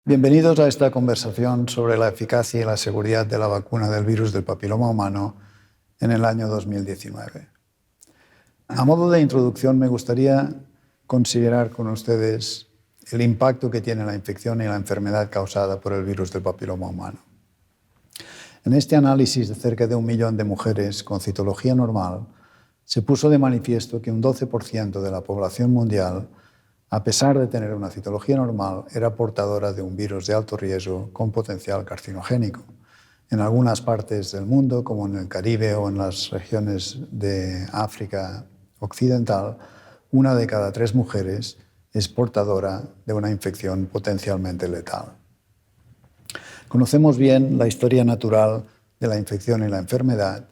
Bienvenidos a esta conversación sobre la eficacia y la seguridad de la vacuna del virus del papiloma humano en el año 2019. A modo de introducción, me gustaría considerar con ustedes el impacto que tiene la infección y la enfermedad causada por el virus del papiloma humano. En este análisis de cerca de 1 millón de mujeres con citología normal, se puso de manifiesto que un 12% de la población mundial, a pesar de tener una citología normal, era portadora de un virus de alto riesgo con potencial carcinogénico. En algunas partes del mundo, como en el Caribe o en las regiones de África Occidental, 1 de cada 3 mujeres es portadora de una infección potencialmente letal. Conocemos bien la historia natural de la infección y la enfermedad.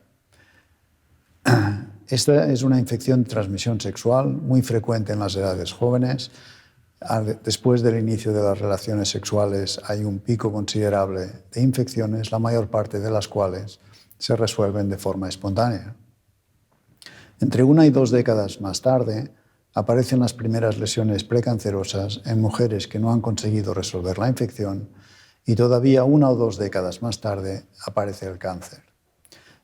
Esta es una infección de transmisión sexual muy frecuente en las edades jóvenes. Después del inicio de las relaciones sexuales hay un pico considerable de infecciones, la mayor parte de las cuales se resuelven de forma espontánea. Entre 1 y 2 décadas más tarde aparecen las primeras lesiones precancerosas en mujeres que no han conseguido resolver la infección y todavía 1 o 2 décadas más tarde aparece el cáncer.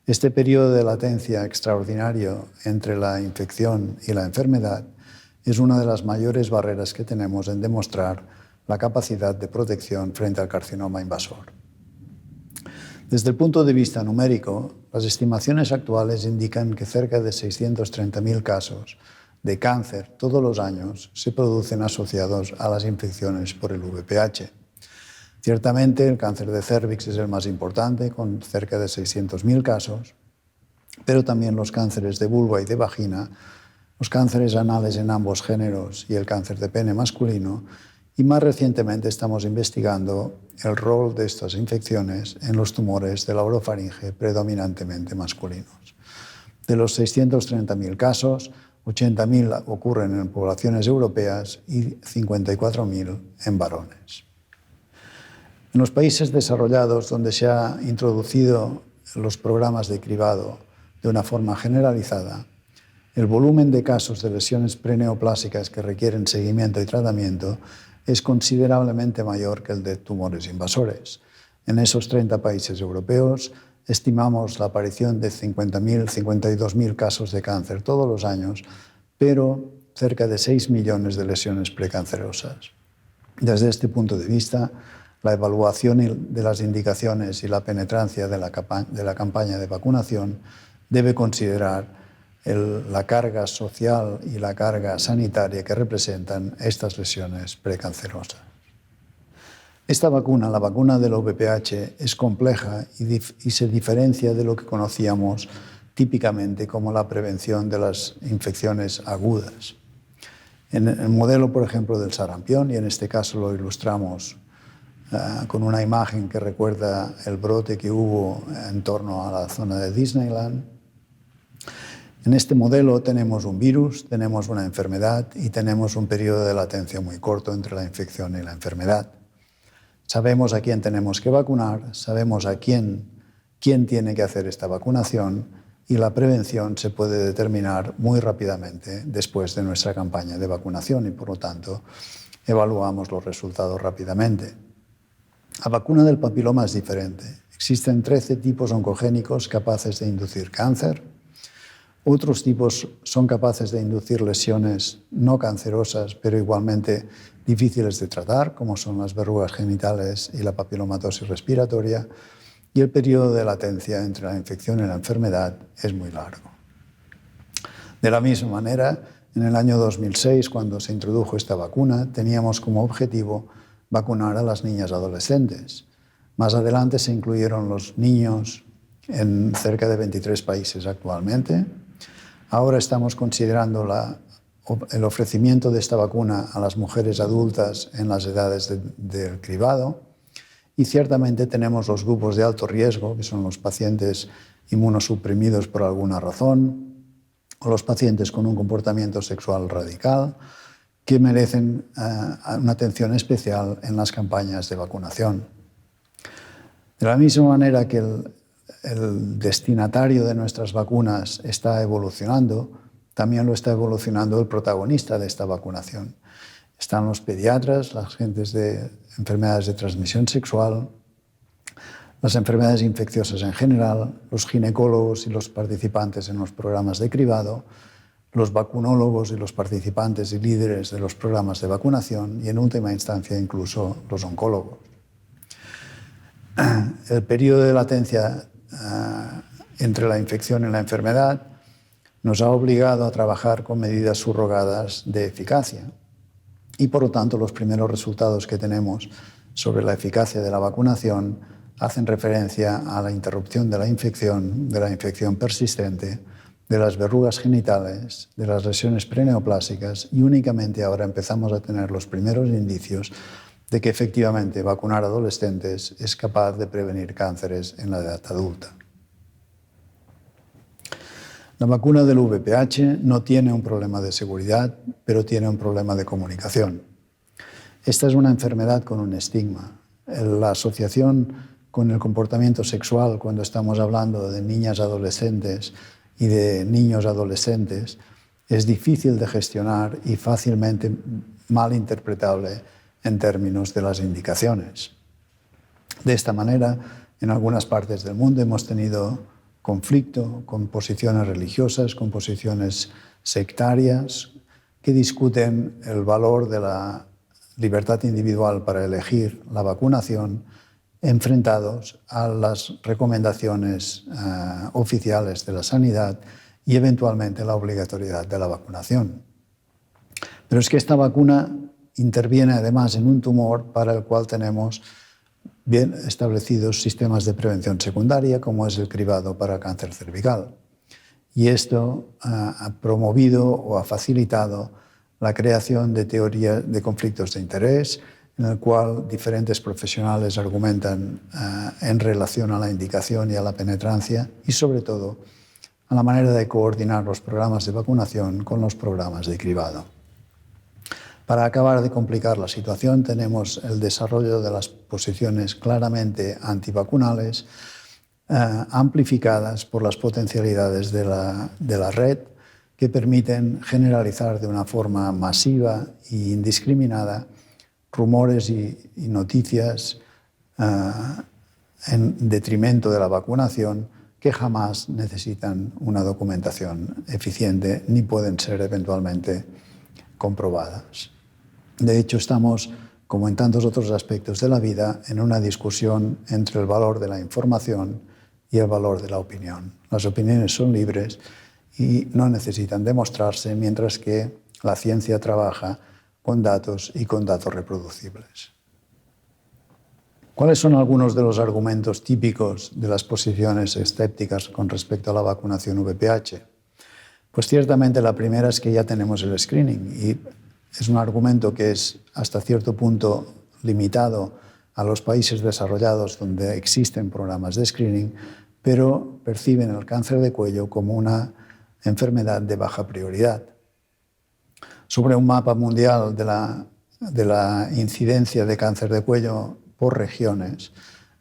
Este periodo de latencia extraordinario entre la infección y la enfermedad es una de las mayores barreras que tenemos en demostrar la capacidad de protección frente al carcinoma invasor. Desde el punto de vista numérico, las estimaciones actuales indican que cerca de 630.000 casos de cáncer todos los años se producen asociados a las infecciones por el VPH. Ciertamente, el cáncer de cérvix es el más importante, con cerca de 600.000 casos, pero también los cánceres de vulva y de vagina, los cánceres anales en ambos géneros y el cáncer de pene masculino, y más recientemente estamos investigando el rol de estas infecciones en los tumores de la orofaringe predominantemente masculinos. De los 630.000 casos, 80.000 ocurren en poblaciones europeas y 54.000 en varones. En los países desarrollados, donde se han introducido los programas de cribado de una forma generalizada, el volumen de casos de lesiones preneoplásicas que requieren seguimiento y tratamiento es considerablemente mayor que el de tumores invasores. En esos 30 países europeos estimamos la aparición de 50.000, 52.000 casos de cáncer todos los años, pero cerca de 6 millones de lesiones precancerosas. Desde este punto de vista, la evaluación de las indicaciones y la penetrancia de la campaña de vacunación debe considerar la carga social y la carga sanitaria que representan estas lesiones precancerosas. Esta vacuna, la vacuna del VPH, es compleja y se diferencia de lo que conocíamos típicamente como la prevención de las infecciones agudas. En el modelo, por ejemplo, del sarampión, y en este caso lo ilustramos con una imagen que recuerda el brote que hubo en torno a la zona de Disneyland. En este modelo tenemos un virus, tenemos una enfermedad y tenemos un periodo de latencia muy corto entre la infección y la enfermedad. Sabemos a quién tenemos que vacunar, sabemos a quién tiene que hacer esta vacunación y la prevención se puede determinar muy rápidamente después de nuestra campaña de vacunación y, por lo tanto, evaluamos los resultados rápidamente. La vacuna del papiloma es diferente. Existen 13 tipos oncogénicos capaces de inducir cáncer. Otros tipos son capaces de inducir lesiones no cancerosas, pero igualmente difíciles de tratar, como son las verrugas genitales y la papilomatosis respiratoria. Y el periodo de latencia entre la infección y la enfermedad es muy largo. De la misma manera, en el año 2006, cuando se introdujo esta vacuna, teníamos como objetivo vacunar a las niñas adolescentes. Más adelante se incluyeron los niños en cerca de 23 países actualmente. Ahora estamos considerando el ofrecimiento de esta vacuna a las mujeres adultas en las edades del cribado. Y ciertamente tenemos los grupos de alto riesgo, que son los pacientes inmunosuprimidos por alguna razón, o los pacientes con un comportamiento sexual radical, que merecen una atención especial en las campañas de vacunación. De la misma manera que el destinatario de nuestras vacunas está evolucionando, también lo está evolucionando el protagonista de esta vacunación. Están los pediatras, las gentes de enfermedades de transmisión sexual, las enfermedades infecciosas en general, los ginecólogos y los participantes en los programas de cribado, los vacunólogos y los participantes y líderes de los programas de vacunación y, en última instancia, incluso los oncólogos. El periodo de latencia entre la infección y la enfermedad nos ha obligado a trabajar con medidas subrogadas de eficacia y, por lo tanto, los primeros resultados que tenemos sobre la eficacia de la vacunación hacen referencia a la interrupción de la infección persistente, de las verrugas genitales, de las lesiones preneoplásicas, y únicamente ahora empezamos a tener los primeros indicios de que efectivamente vacunar adolescentes es capaz de prevenir cánceres en la edad adulta. La vacuna del VPH no tiene un problema de seguridad, pero tiene un problema de comunicación. Esta es una enfermedad con un estigma. La asociación con el comportamiento sexual, cuando estamos hablando de niñas adolescentes y de niños adolescentes, es difícil de gestionar y fácilmente malinterpretable en términos de las indicaciones. De esta manera, en algunas partes del mundo hemos tenido conflicto con posiciones religiosas, con posiciones sectarias, que discuten el valor de la libertad individual para elegir la vacunación, enfrentados a las recomendaciones oficiales de la sanidad y eventualmente la obligatoriedad de la vacunación. Pero es que esta vacuna interviene además en un tumor para el cual tenemos bien establecidos sistemas de prevención secundaria, como es el cribado para cáncer cervical. Y esto ha promovido o ha facilitado la creación de teorías de conflictos de interés, en el cual diferentes profesionales argumentan en relación a la indicación y a la penetrancia y, sobre todo, a la manera de coordinar los programas de vacunación con los programas de cribado. Para acabar de complicar la situación, tenemos el desarrollo de las posiciones claramente antivacunales, amplificadas por las potencialidades de la red, que permiten generalizar de una forma masiva e indiscriminada rumores y noticias en detrimento de la vacunación, que jamás necesitan una documentación eficiente ni pueden ser eventualmente comprobadas. De hecho, estamos, como en tantos otros aspectos de la vida, en una discusión entre el valor de la información y el valor de la opinión. Las opiniones son libres y no necesitan demostrarse, mientras que la ciencia trabaja con datos y con datos reproducibles. ¿Cuáles son algunos de los argumentos típicos de las posiciones escépticas con respecto a la vacunación VPH? Pues ciertamente la primera es que ya tenemos el screening, y es un argumento que es hasta cierto punto limitado a los países desarrollados donde existen programas de screening, pero perciben el cáncer de cuello como una enfermedad de baja prioridad. Sobre un mapa mundial de la incidencia de cáncer de cuello por regiones,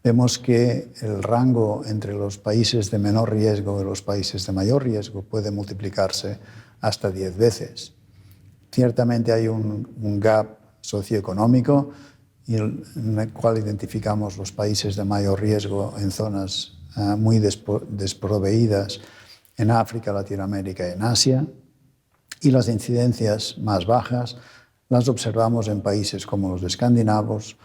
vemos que el rango entre los países de menor riesgo y los países de mayor riesgo puede multiplicarse hasta 10 veces. Ciertamente hay un gap socioeconómico en el cual identificamos los países de mayor riesgo en zonas muy desproveídas en África, Latinoamérica y en Asia, y las incidencias más bajas las observamos en países como los escandinavos,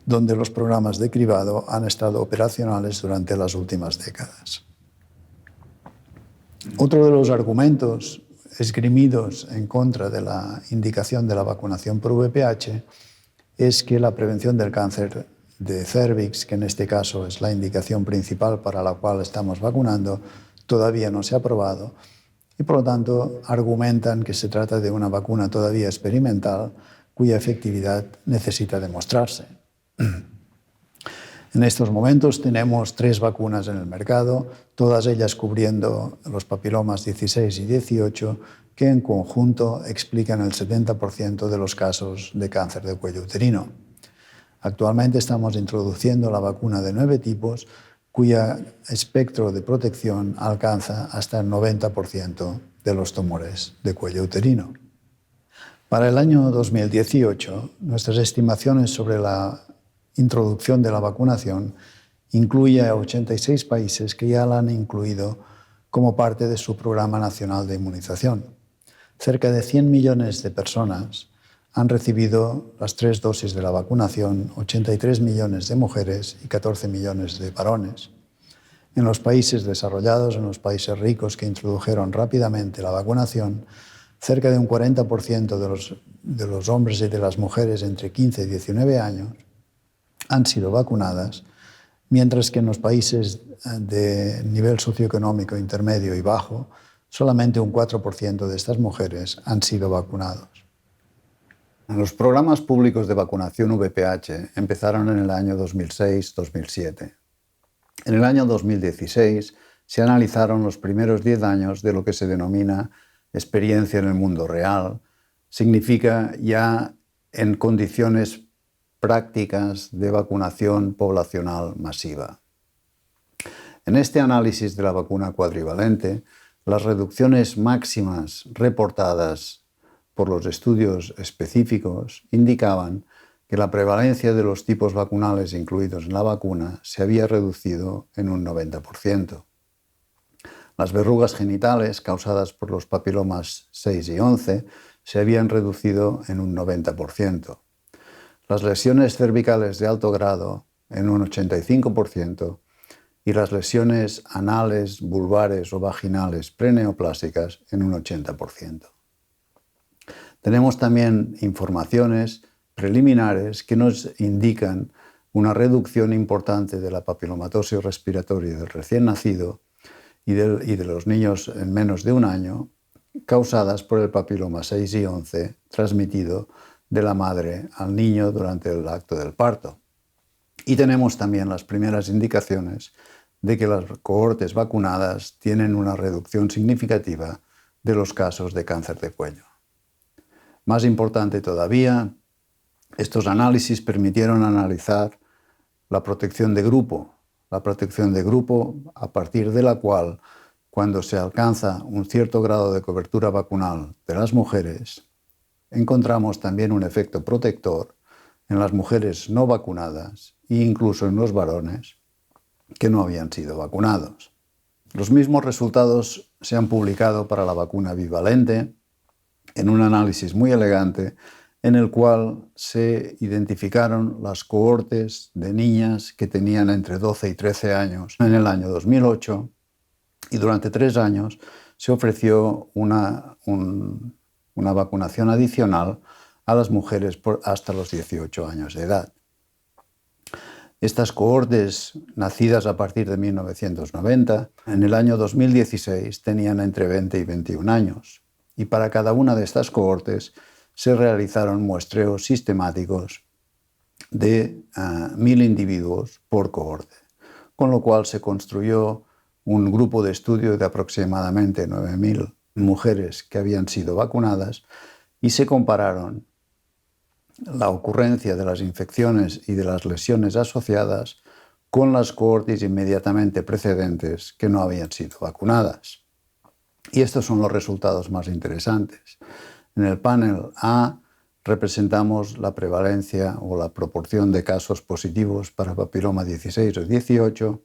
donde los programas de cribado han estado operacionales durante las últimas décadas. Otro de los argumentos esgrimidos en contra de la indicación de la vacunación por VPH es que la prevención del cáncer de cérvix, que en este caso es la indicación principal para la cual estamos vacunando, todavía no se ha probado, y por lo tanto argumentan que se trata de una vacuna todavía experimental cuya efectividad necesita demostrarse. En estos momentos tenemos 3 vacunas en el mercado, todas ellas cubriendo los papilomas 16 y 18, que en conjunto explican el 70% de los casos de cáncer de cuello uterino. Actualmente estamos introduciendo la vacuna de 9 tipos, cuya espectro de protección alcanza hasta el 90% de los tumores de cuello uterino. Para el año 2018, nuestras estimaciones sobre la introducción de la vacunación incluye a 86 países que ya la han incluido como parte de su Programa Nacional de Inmunización. Cerca de 100 millones de personas han recibido las 3 dosis de la vacunación, 83 millones de mujeres y 14 millones de varones. En los países desarrollados, en los países ricos que introdujeron rápidamente la vacunación, cerca de un 40% de los hombres y de las mujeres entre 15 y 19 años han sido vacunadas, mientras que en los países de nivel socioeconómico intermedio y bajo, solamente un 4% de estas mujeres han sido vacunados. Los programas públicos de vacunación VPH empezaron en el año 2006-2007. En el año 2016 se analizaron los primeros 10 años de lo que se denomina experiencia en el mundo real. Significa ya en condiciones prácticas de vacunación poblacional masiva. En este análisis de la vacuna cuadrivalente, las reducciones máximas reportadas por los estudios específicos indicaban que la prevalencia de los tipos vacunales incluidos en la vacuna se había reducido en un 90%. Las verrugas genitales causadas por los papilomas 6 y 11 se habían reducido en un 90%. Las lesiones cervicales de alto grado en un 85% y las lesiones anales, vulvares o vaginales preneoplásicas en un 80%. Tenemos también informaciones preliminares que nos indican una reducción importante de la papilomatosis respiratoria del recién nacido y de los niños en menos de un año, causadas por el papiloma 6 y 11 transmitido de la madre al niño durante el acto del parto. Y tenemos también las primeras indicaciones de que las cohortes vacunadas tienen una reducción significativa de los casos de cáncer de cuello. Más importante todavía, estos análisis permitieron analizar la protección de grupo a partir de la cual, cuando se alcanza un cierto grado de cobertura vacunal de las mujeres, encontramos también un efecto protector en las mujeres no vacunadas e incluso en los varones que no habían sido vacunados. Los mismos resultados se han publicado para la vacuna bivalente en un análisis muy elegante en el cual se identificaron las cohortes de niñas que tenían entre 12 y 13 años en el año 2008 y durante 3 años se ofreció una vacunación adicional a las mujeres hasta los 18 años de edad. Estas cohortes, nacidas a partir de 1990, en el año 2016 tenían entre 20 y 21 años, y para cada una de estas cohortes se realizaron muestreos sistemáticos de 1.000 individuos por cohorte, con lo cual se construyó un grupo de estudio de aproximadamente 9.000 mujeres que habían sido vacunadas y se compararon la ocurrencia de las infecciones y de las lesiones asociadas con las cohortes inmediatamente precedentes que no habían sido vacunadas. Y estos son los resultados más interesantes. En el panel A representamos la prevalencia o la proporción de casos positivos para papiloma 16 o 18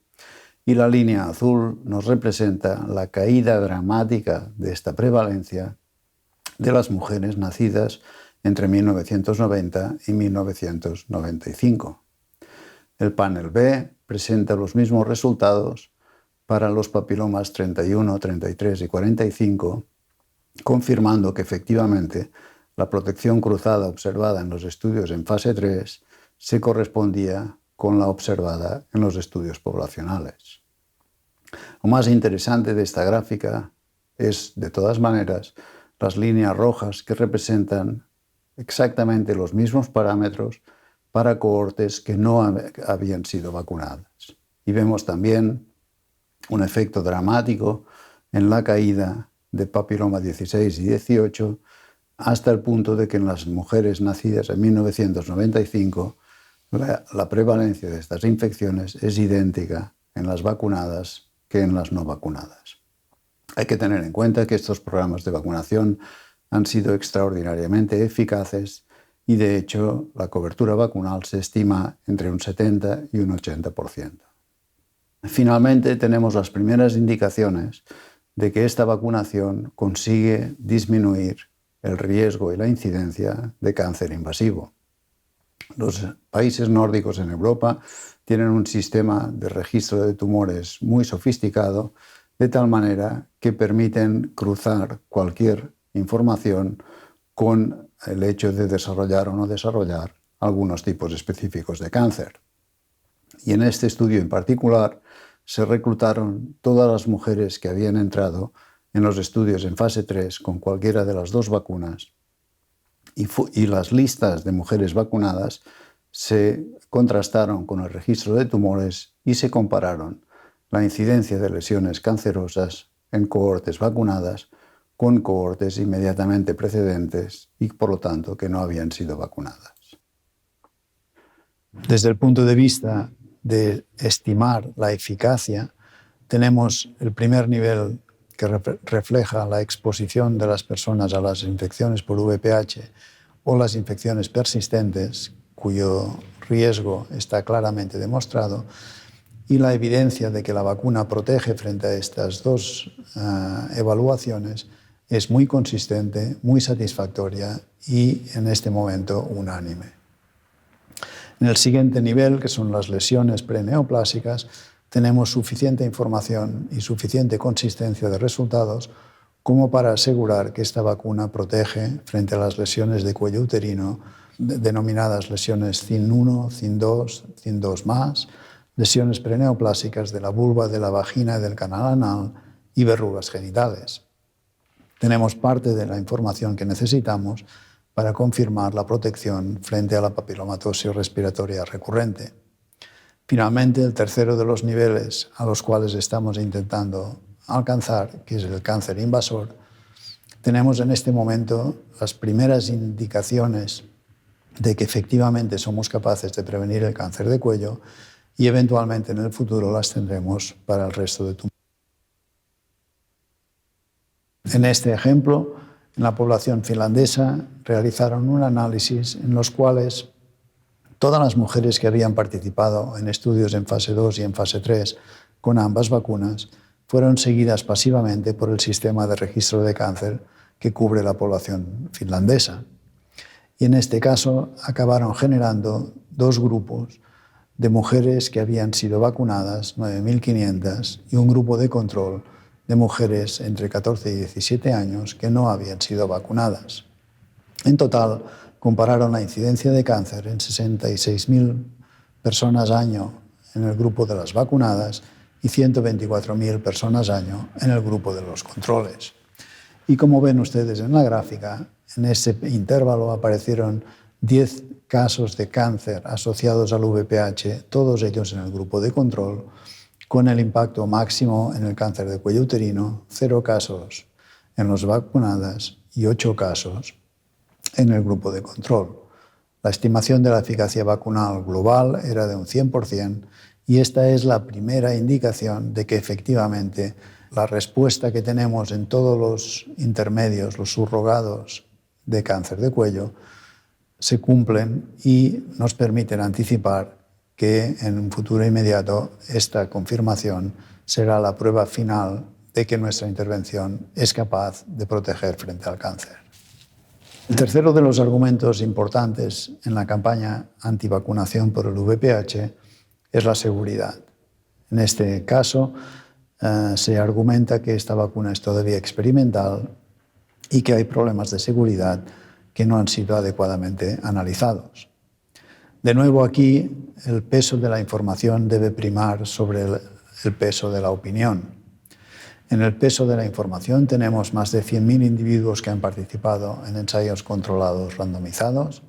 y la línea azul nos representa la caída dramática de esta prevalencia de las mujeres nacidas entre 1990 y 1995. El panel B presenta los mismos resultados para los papilomas 31, 33 y 45, confirmando que efectivamente la protección cruzada observada en los estudios en fase 3 se correspondía con la observada en los estudios poblacionales. Lo más interesante de esta gráfica es, de todas maneras, las líneas rojas que representan exactamente los mismos parámetros para cohortes que no habían sido vacunadas. Y vemos también un efecto dramático en la caída de papiloma 16 y 18 hasta el punto de que en las mujeres nacidas en 1995 la prevalencia de estas infecciones es idéntica en las vacunadas que en las no vacunadas. Hay que tener en cuenta que estos programas de vacunación han sido extraordinariamente eficaces y, de hecho, la cobertura vacunal se estima entre un 70 y un 80%. Finalmente, tenemos las primeras indicaciones de que esta vacunación consigue disminuir el riesgo y la incidencia de cáncer invasivo. Los países nórdicos en Europa tienen un sistema de registro de tumores muy sofisticado, de tal manera que permiten cruzar cualquier información con el hecho de desarrollar o no desarrollar algunos tipos específicos de cáncer. Y en este estudio en particular se reclutaron todas las mujeres que habían entrado en los estudios en fase 3 con cualquiera de las dos vacunas, y las listas de mujeres vacunadas se contrastaron con el registro de tumores y se compararon la incidencia de lesiones cancerosas en cohortes vacunadas con cohortes inmediatamente precedentes y, por lo tanto, que no habían sido vacunadas. Desde el punto de vista de estimar la eficacia, tenemos el primer nivel que refleja la exposición de las personas a las infecciones por VPH o las infecciones persistentes, cuyo riesgo está claramente demostrado, y la evidencia de que la vacuna protege frente a estas dos evaluaciones es muy consistente, muy satisfactoria y, en este momento, unánime. En el siguiente nivel, que son las lesiones preneoplásicas, tenemos suficiente información y suficiente consistencia de resultados como para asegurar que esta vacuna protege frente a las lesiones de cuello uterino, denominadas lesiones CIN1, CIN2, CIN2+, lesiones preneoplásicas de la vulva, de la vagina y del canal anal y verrugas genitales. Tenemos parte de la información que necesitamos para confirmar la protección frente a la papilomatosis respiratoria recurrente. Finalmente, el tercero de los niveles a los cuales estamos intentando alcanzar, que es el cáncer invasor, tenemos en este momento las primeras indicaciones de que efectivamente somos capaces de prevenir el cáncer de cuello y eventualmente en el futuro las tendremos para el resto de tumores. En este ejemplo, en la población finlandesa realizaron un análisis en los cuales todas las mujeres que habían participado en estudios en fase 2 y en fase 3 con ambas vacunas fueron seguidas pasivamente por el sistema de registro de cáncer que cubre la población finlandesa. Y en este caso acabaron generando dos grupos de mujeres que habían sido vacunadas, 9.500, y un grupo de control de mujeres entre 14 y 17 años que no habían sido vacunadas. En total, compararon la incidencia de cáncer en 66.000 personas año en el grupo de las vacunadas y 124.000 personas año en el grupo de los controles. Y como ven ustedes en la gráfica, en ese intervalo aparecieron 10 casos de cáncer asociados al VPH, todos ellos en el grupo de control, con el impacto máximo en el cáncer de cuello uterino, 0 casos en las vacunadas y 8 casos en el grupo de control. La estimación de la eficacia vacunal global era de un 100% y esta es la primera indicación de que efectivamente la respuesta que tenemos en todos los intermedios, los subrogados de cáncer de cuello, se cumplen y nos permiten anticipar que en un futuro inmediato esta confirmación será la prueba final de que nuestra intervención es capaz de proteger frente al cáncer. El tercero de los argumentos importantes en la campaña antivacunación por el VPH es la seguridad. En este caso, se argumenta que esta vacuna es todavía experimental y que hay problemas de seguridad que no han sido adecuadamente analizados. De nuevo, aquí el peso de la información debe primar sobre el peso de la opinión. En el peso de la información tenemos más de 100.000 individuos que han participado en ensayos controlados randomizados,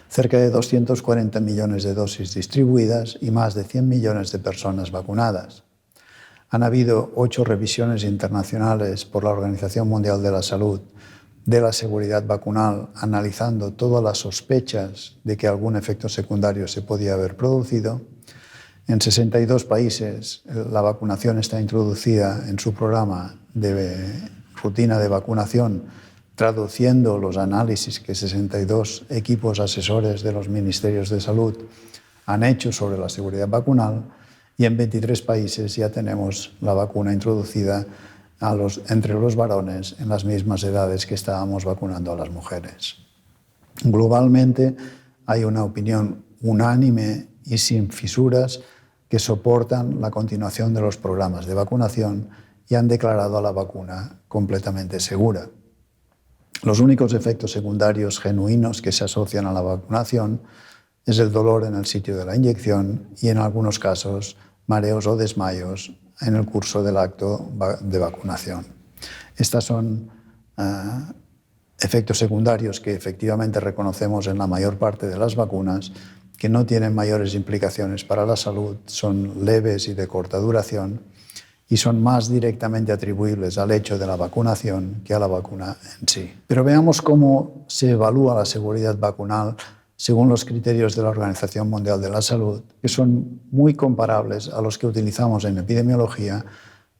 cerca de 240 millones de dosis distribuidas y más de 100 millones de personas vacunadas. Han habido 8 revisiones internacionales por la Organización Mundial de la Salud de la seguridad vacunal, analizando todas las sospechas de que algún efecto secundario se podía haber producido. En 62 países la vacunación está introducida en su programa de rutina de vacunación traduciendo los análisis que 62 equipos asesores de los ministerios de salud han hecho sobre la seguridad vacunal, y en 23 países ya tenemos la vacuna introducida entre los varones en las mismas edades que estábamos vacunando a las mujeres. Globalmente hay una opinión unánime y sin fisuras que soportan la continuación de los programas de vacunación y han declarado a la vacuna completamente segura. Los únicos efectos secundarios genuinos que se asocian a la vacunación es el dolor en el sitio de la inyección y, en algunos casos, mareos o desmayos en el curso del acto de vacunación. Estos son efectos secundarios que efectivamente reconocemos en la mayor parte de las vacunas, que no tienen mayores implicaciones para la salud, son leves y de corta duración y son más directamente atribuibles al hecho de la vacunación que a la vacuna en sí. Pero veamos cómo se evalúa la seguridad vacunal según los criterios de la Organización Mundial de la Salud, que son muy comparables a los que utilizamos en epidemiología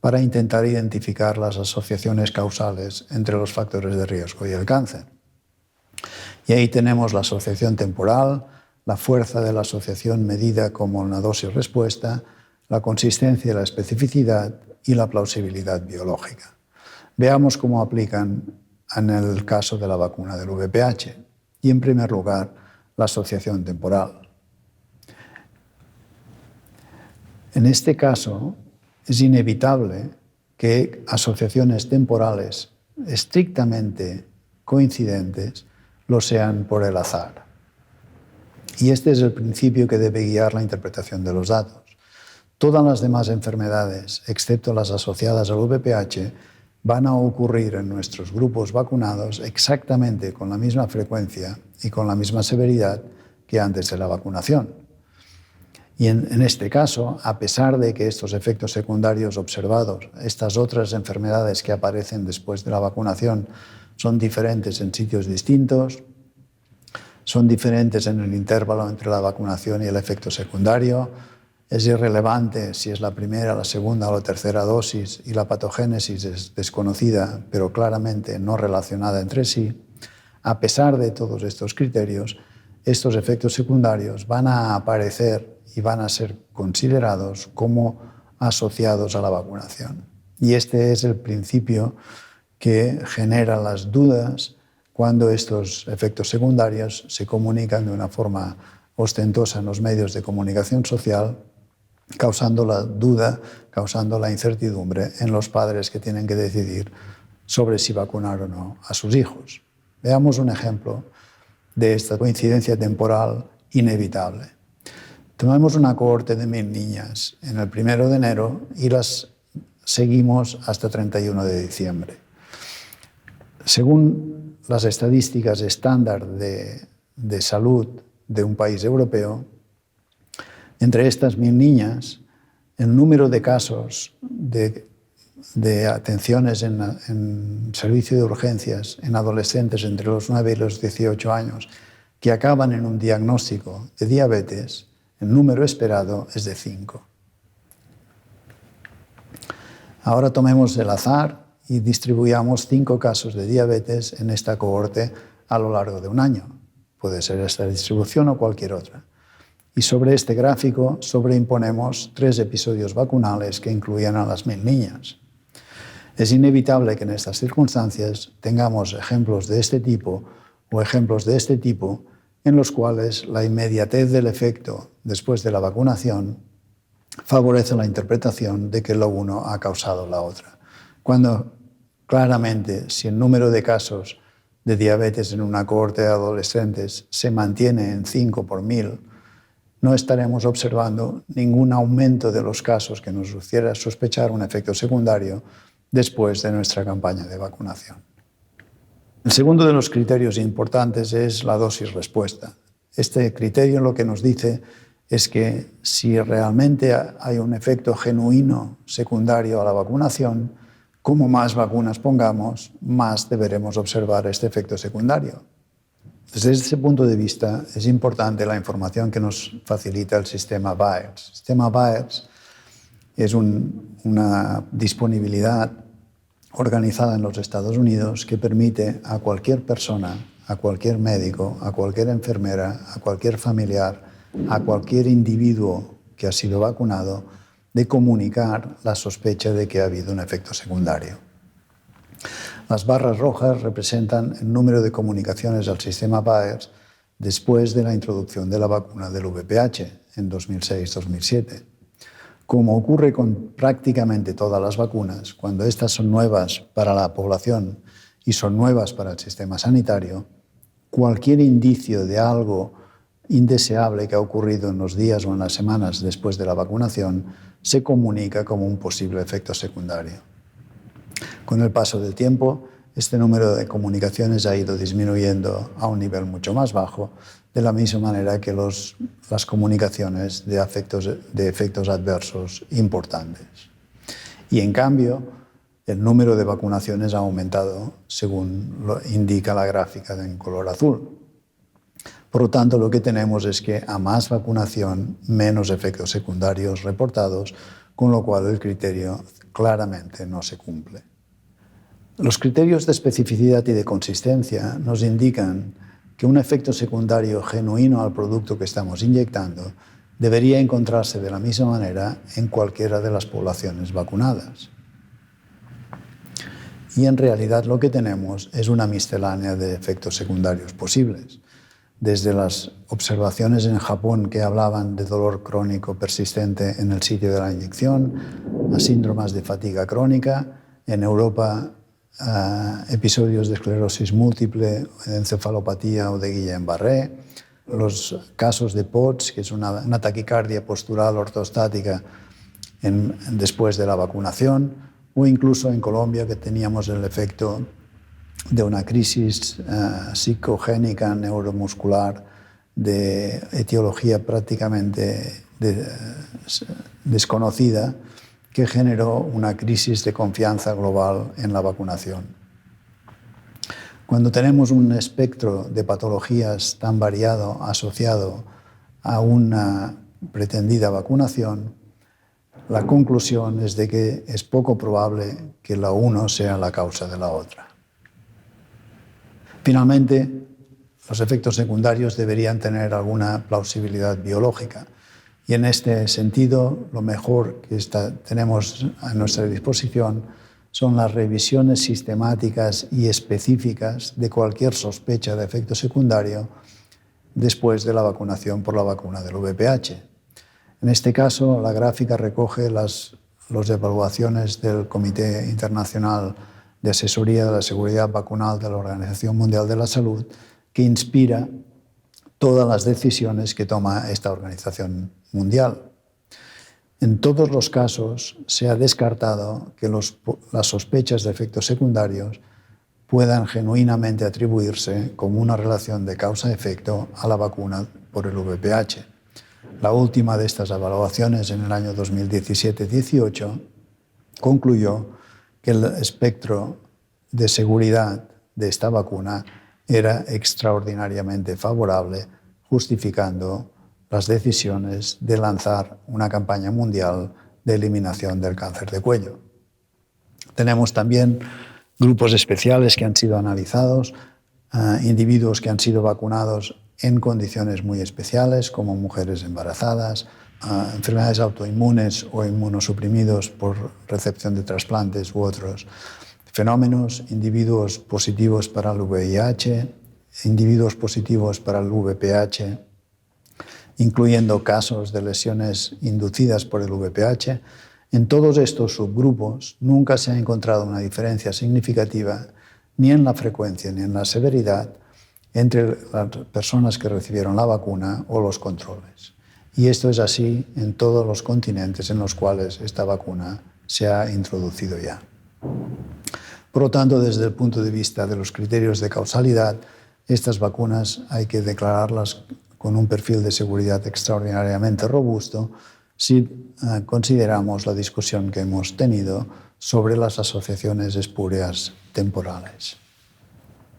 para intentar identificar las asociaciones causales entre los factores de riesgo y el cáncer. Y ahí tenemos la asociación temporal, la fuerza de la asociación medida como una dosis-respuesta, la consistencia y la especificidad y la plausibilidad biológica. Veamos cómo aplican en el caso de la vacuna del VPH. Y, en primer lugar, la asociación temporal. En este caso, es inevitable que asociaciones temporales estrictamente coincidentes lo sean por el azar. Y este es el principio que debe guiar la interpretación de los datos. Todas las demás enfermedades, excepto las asociadas al VPH, van a ocurrir en nuestros grupos vacunados exactamente con la misma frecuencia y con la misma severidad que antes de la vacunación. Y en este caso, a pesar de que estos efectos secundarios observados, estas otras enfermedades que aparecen después de la vacunación, son diferentes en sitios distintos, son diferentes en el intervalo entre la vacunación y el efecto secundario, es irrelevante si es la primera, la segunda o la tercera dosis y la patogénesis es desconocida, pero claramente no relacionada entre sí. A pesar de todos estos criterios, estos efectos secundarios van a aparecer y van a ser considerados como asociados a la vacunación. Y este es el principio que genera las dudas cuando estos efectos secundarios se comunican de una forma ostentosa en los medios de comunicación social, causando la duda, causando la incertidumbre en los padres que tienen que decidir sobre si vacunar o no a sus hijos. Veamos un ejemplo de esta coincidencia temporal inevitable. Tomamos una cohorte de 1000 niñas en el 1 de enero y las seguimos hasta 31 de diciembre. Según las estadísticas estándar de salud de un país europeo, entre estas 1000 niñas, el número de casos de atenciones en servicio de urgencias en adolescentes entre los 9 y los 18 años que acaban en un diagnóstico de diabetes, el número esperado es de 5. Ahora tomemos el azar y distribuyamos 5 casos de diabetes en esta cohorte a lo largo de un año. Puede ser esta distribución o cualquier otra. Y sobre este gráfico sobreimponemos 3 episodios vacunales que incluían a las 1000 niñas. Es inevitable que en estas circunstancias tengamos ejemplos de este tipo o ejemplos de este tipo en los cuales la inmediatez del efecto después de la vacunación favorece la interpretación de que lo uno ha causado la otra. Cuando claramente, si el número de casos de diabetes en una cohorte de adolescentes se mantiene en 5 por 1000, no estaremos observando ningún aumento de los casos que nos hiciera sospechar un efecto secundario después de nuestra campaña de vacunación. El segundo de los criterios importantes es la dosis-respuesta. Este criterio lo que nos dice es que si realmente hay un efecto genuino secundario a la vacunación, como más vacunas pongamos, más deberemos observar este efecto secundario. Desde ese punto de vista, es importante la información que nos facilita el sistema VAERS. El sistema VAERS es una disponibilidad, organizada en los Estados Unidos que permite a cualquier persona, a cualquier médico, a cualquier enfermera, a cualquier familiar, a cualquier individuo que ha sido vacunado, de comunicar la sospecha de que ha habido un efecto secundario. Las barras rojas representan el número de comunicaciones al sistema PAERS después de la introducción de la vacuna del VPH en 2006-2007. Como ocurre con prácticamente todas las vacunas, cuando estas son nuevas para la población y son nuevas para el sistema sanitario, cualquier indicio de algo indeseable que ha ocurrido en los días o en las semanas después de la vacunación se comunica como un posible efecto secundario. Con el paso del tiempo, este número de comunicaciones ha ido disminuyendo a un nivel mucho más bajo, de la misma manera que las comunicaciones de efectos adversos importantes. Y en cambio, el número de vacunaciones ha aumentado según lo indica la gráfica en color azul. Por lo tanto, lo que tenemos es que a más vacunación, menos efectos secundarios reportados, con lo cual el criterio claramente no se cumple. Los criterios de especificidad y de consistencia nos indican que un efecto secundario genuino al producto que estamos inyectando debería encontrarse de la misma manera en cualquiera de las poblaciones vacunadas. Y en realidad lo que tenemos es una miscelánea de efectos secundarios posibles, desde las observaciones en Japón que hablaban de dolor crónico persistente en el sitio de la inyección, a síndromes de fatiga crónica, en Europa episodios de esclerosis múltiple, de encefalopatía o de Guillain-Barré, los casos de POTS, que es una taquicardia postural ortostática después de la vacunación, o incluso en Colombia, que teníamos el efecto de una crisis psicogénica neuromuscular de etiología prácticamente desconocida, que generó una crisis de confianza global en la vacunación. Cuando tenemos un espectro de patologías tan variado asociado a una pretendida vacunación, la conclusión es de que es poco probable que la una sea la causa de la otra. Finalmente, los efectos secundarios deberían tener alguna plausibilidad biológica. Y en este sentido, lo mejor que tenemos a nuestra disposición son las revisiones sistemáticas y específicas de cualquier sospecha de efecto secundario después de la vacunación por la vacuna del VPH. En este caso, la gráfica recoge las evaluaciones del Comité Internacional de Asesoría de la Seguridad Vacunal de la Organización Mundial de la Salud, que inspira todas las decisiones que toma esta organización mundial. En todos los casos se ha descartado que las sospechas de efectos secundarios puedan genuinamente atribuirse como una relación de causa-efecto a la vacuna por el VPH. La última de estas evaluaciones, en el año 2017-18, concluyó que el espectro de seguridad de esta vacuna era extraordinariamente favorable, justificando las decisiones de lanzar una campaña mundial de eliminación del cáncer de cuello. Tenemos también grupos especiales que han sido analizados, individuos que han sido vacunados en condiciones muy especiales, como mujeres embarazadas, enfermedades autoinmunes o inmunosuprimidos por recepción de trasplantes u otros fenómenos, individuos positivos para el VIH, individuos positivos para el VPH, incluyendo casos de lesiones inducidas por el VPH. En todos estos subgrupos nunca se ha encontrado una diferencia significativa ni en la frecuencia ni en la severidad entre las personas que recibieron la vacuna o los controles. Y esto es así en todos los continentes en los cuales esta vacuna se ha introducido ya. Por lo tanto, desde el punto de vista de los criterios de causalidad, estas vacunas hay que declararlas con un perfil de seguridad extraordinariamente robusto si consideramos la discusión que hemos tenido sobre las asociaciones espurias temporales.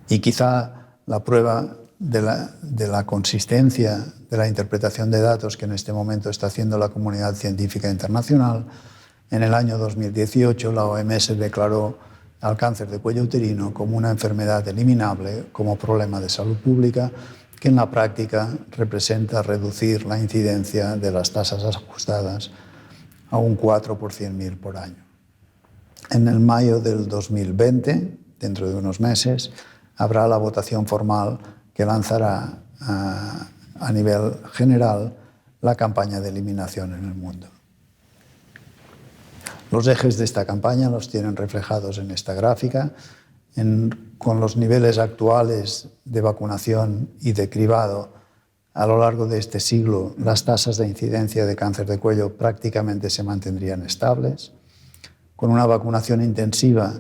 Y quizá la prueba de la consistencia de la interpretación de datos que en este momento está haciendo la comunidad científica internacional, en el año 2018 la OMS declaró al cáncer de cuello uterino como una enfermedad eliminable, como problema de salud pública, que en la práctica representa reducir la incidencia de las tasas ajustadas a un 4 por 100.000 por año. En el mayo del 2020, dentro de unos meses, habrá la votación formal que lanzará a nivel general la campaña de eliminación en el mundo. Los ejes de esta campaña los tienen reflejados en esta gráfica. Con los niveles actuales de vacunación y de cribado a lo largo de este siglo, las tasas de incidencia de cáncer de cuello prácticamente se mantendrían estables. Con una vacunación intensiva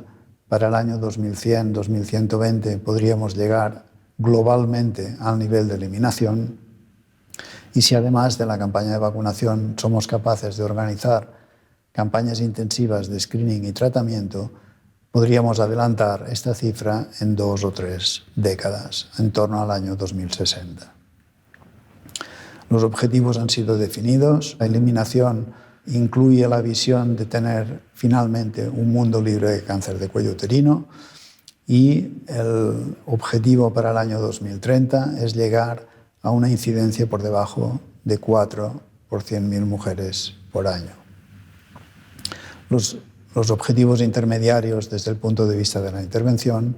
para el año 2100-2120 podríamos llegar globalmente al nivel de eliminación. Y si además de la campaña de vacunación somos capaces de organizar campañas intensivas de screening y tratamiento, podríamos adelantar esta cifra en 2 o 3 décadas, en torno al año 2060. Los objetivos han sido definidos. La eliminación incluye la visión de tener finalmente un mundo libre de cáncer de cuello uterino y el objetivo para el año 2030 es llegar a una incidencia por debajo de 4 por 100.000 mujeres por año. Los objetivos intermediarios desde el punto de vista de la intervención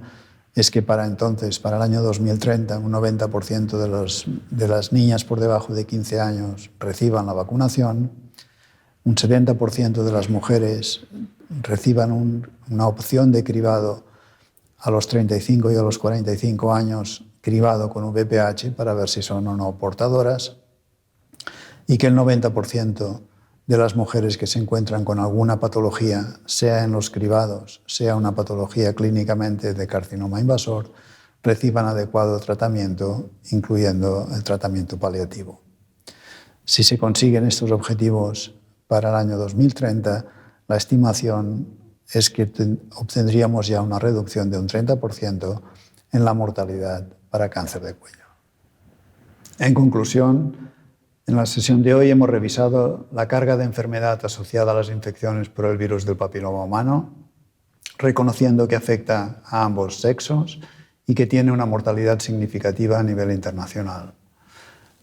es que para entonces, para el año 2030, un 90% de las niñas por debajo de 15 años reciban la vacunación, un 70% de las mujeres reciban una opción de cribado a los 35 y a los 45 años, cribado con VPH para ver si son o no portadoras, y que el 90% de las mujeres que se encuentran con alguna patología, sea en los cribados, sea una patología clínicamente de carcinoma invasor, reciban adecuado tratamiento, incluyendo el tratamiento paliativo. Si se consiguen estos objetivos para el año 2030, la estimación es que obtendríamos ya una reducción de un 30% en la mortalidad para cáncer de cuello. En conclusión, en la sesión de hoy hemos revisado la carga de enfermedad asociada a las infecciones por el virus del papiloma humano, reconociendo que afecta a ambos sexos y que tiene una mortalidad significativa a nivel internacional.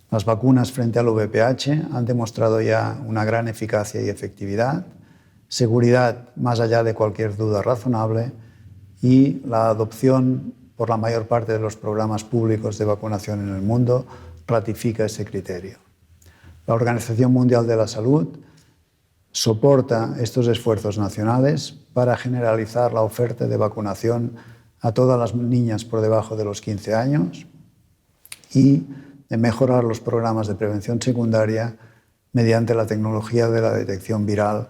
Las vacunas frente al VPH han demostrado ya una gran eficacia y efectividad, seguridad más allá de cualquier duda razonable y la adopción por la mayor parte de los programas públicos de vacunación en el mundo ratifica ese criterio. La Organización Mundial de la Salud soporta estos esfuerzos nacionales para generalizar la oferta de vacunación a todas las niñas por debajo de los 15 años y de mejorar los programas de prevención secundaria mediante la tecnología de la detección viral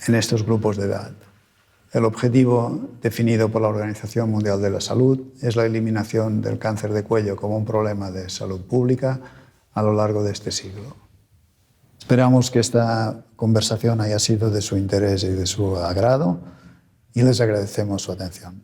en estos grupos de edad. El objetivo definido por la Organización Mundial de la Salud es la eliminación del cáncer de cuello como un problema de salud pública a lo largo de este siglo. Esperamos que esta conversación haya sido de su interés y de su agrado y les agradecemos su atención.